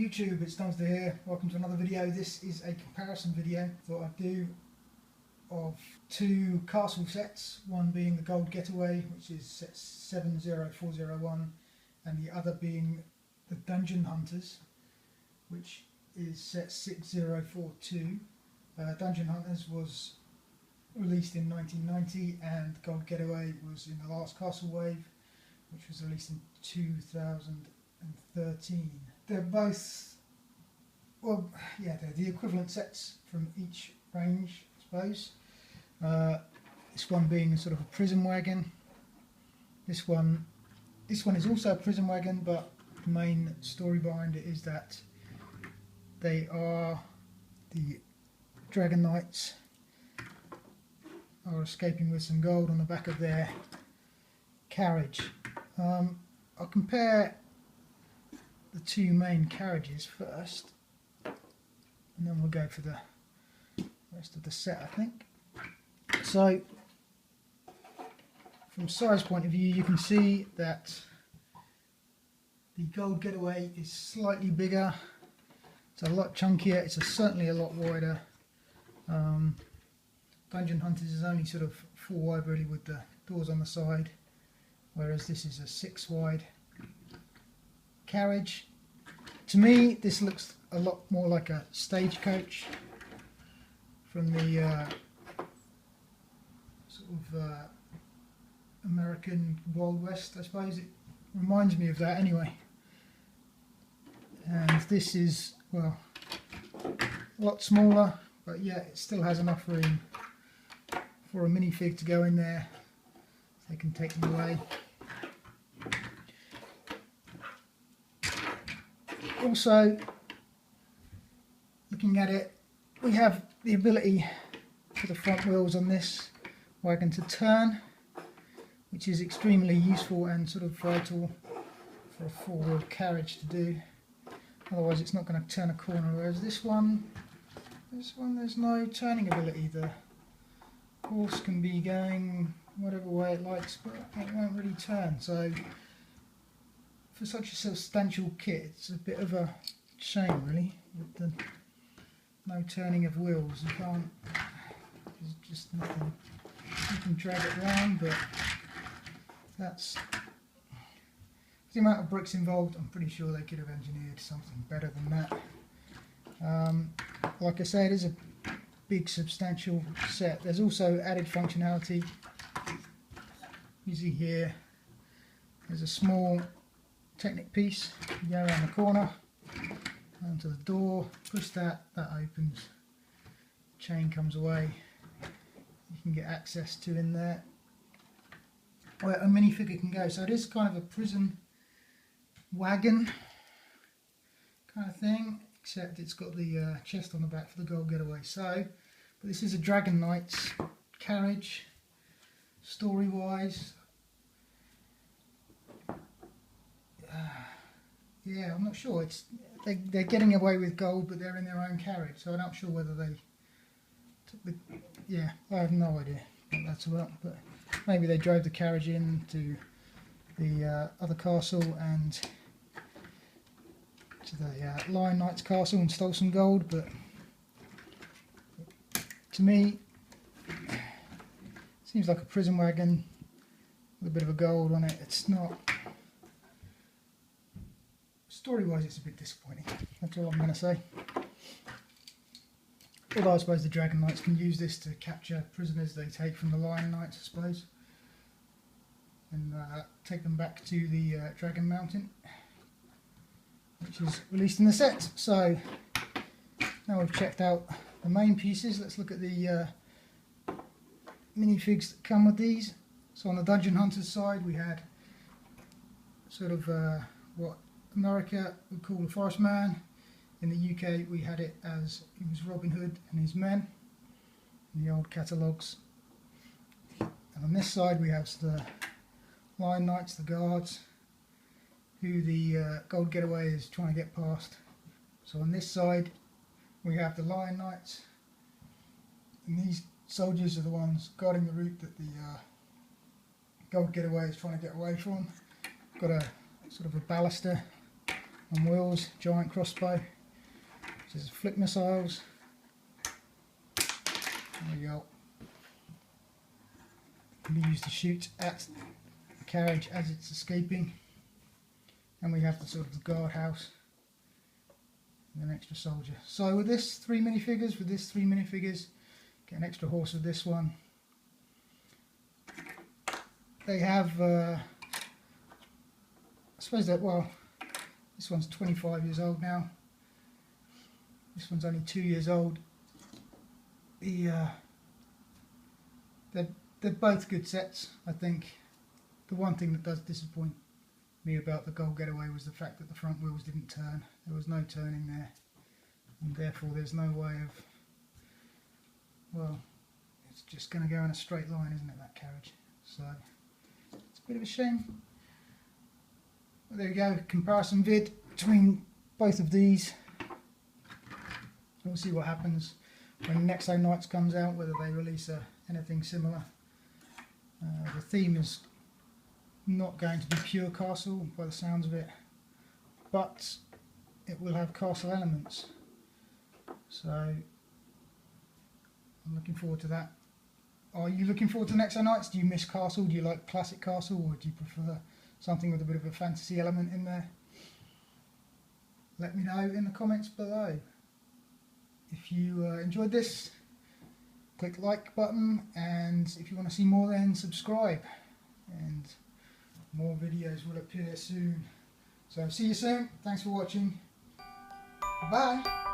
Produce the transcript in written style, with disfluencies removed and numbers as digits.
YouTube, it's Dumpster here. Welcome to another video. This is a comparison video that I do of two castle sets, one being the Gold Getaway, which is set 70401, and the other being the Dungeon Hunters, which is set 6042. Dungeon Hunters was released in 1990 and Gold Getaway was in the last Castle Wave, which was released in 2013. They're both, well, yeah, they're the equivalent sets from each range, I suppose. This one being sort of a prison wagon. This one is also a prison wagon, but the main story behind it is that they are the Dragon Knights are escaping with some gold on the back of their carriage. I'll compare the two main carriages first, and then we'll go for the rest of the set, I think. So, from size point of view, you can see that the Gold Getaway is slightly bigger. It's a lot chunkier. It's certainly a lot wider. Dungeon Hunters is only sort of 4 wide really, with the doors on the side, whereas this is a 6 wide carriage. To me, this looks a lot more like a stagecoach from the sort of American Wild West, I suppose. It reminds me of that anyway. And this is, well, a lot smaller, but yeah, it still has enough room for a minifig to go in there so they can take them away. Also, looking at it, we have the ability for the front wheels on this wagon to turn, which is extremely useful and sort of vital for a 4-wheel carriage to do. Otherwise it's not going to turn a corner, whereas this one there's no turning ability. The horse can be going whatever way it likes, but it won't really turn. So for such a substantial kit, it's a bit of a shame really, with the no turning of wheels. You can't, there's just nothing. You can drag it around, but that's the amount of bricks involved. I'm pretty sure they could have engineered something better than that. Like I say, it is a big substantial set. There's also added functionality. You see here, there's a small Technic piece. You go around the corner, onto the door, push that, that opens, chain comes away, you can get access to in there where a minifigure can go. So it is kind of a prison wagon kind of thing, except it's got the chest on the back for the Gold Getaway. So, but this is a Dragon Knights carriage, story wise. Yeah, I'm not sure. They're getting away with gold, but they're in their own carriage, so I'm not sure whether they took the... Yeah, I have no idea what that's about, but maybe they drove the carriage into the other castle and to the Lion Knight's castle and stole some gold. But to me, it seems like a prison wagon with a bit of a gold on it. It's not... Story-wise, it's a bit disappointing. That's all I'm going to say. Although I suppose the Dragon Knights can use this to capture prisoners they take from the Lion Knights, I suppose, and take them back to the Dragon Mountain, which is released in the set. So now we've checked out the main pieces, let's look at the minifigs that come with these. So on the Dungeon Hunters side, we had sort of what America would call the Forest Man. In the UK we had it as it was Robin Hood and his men in the old catalogues. And on this side we have the Lion Knights, the guards, who the Gold Getaway is trying to get past. So on this side we have the Lion Knights, and these soldiers are the ones guarding the route that the Gold Getaway is trying to get away from. Got a sort of a baluster on wheels, giant crossbow, which is flick missiles. There we go. Can be used to shoot at the carriage as it's escaping. And we have the sort of the guardhouse and an extra soldier. So with this 3 minifigures, get an extra horse with this one. They have, I suppose that, well, this one's 25 years old now. This one's only 2 years old. They're both good sets, I think. The one thing that does disappoint me about the Gold Getaway was the fact that the front wheels didn't turn. There was no turning there, and therefore there's no way of, well, it's just going to go in a straight line, isn't it, that carriage? So it's a bit of a shame. Well, there we go, comparison vid between both of these. We'll see what happens when Nexo Knights comes out, whether they release anything similar. The theme is not going to be pure castle by the sounds of it, but it will have castle elements. So I'm looking forward to that. Are you looking forward to Nexo Knights? Do you miss castle? Do you like classic castle, or do you prefer something with a bit of a fantasy element in there? Let me know in the comments below. If you enjoyed this, click the like button, and if you want to see more, then subscribe, and more videos will appear soon. So see you soon. Thanks for watching. Bye.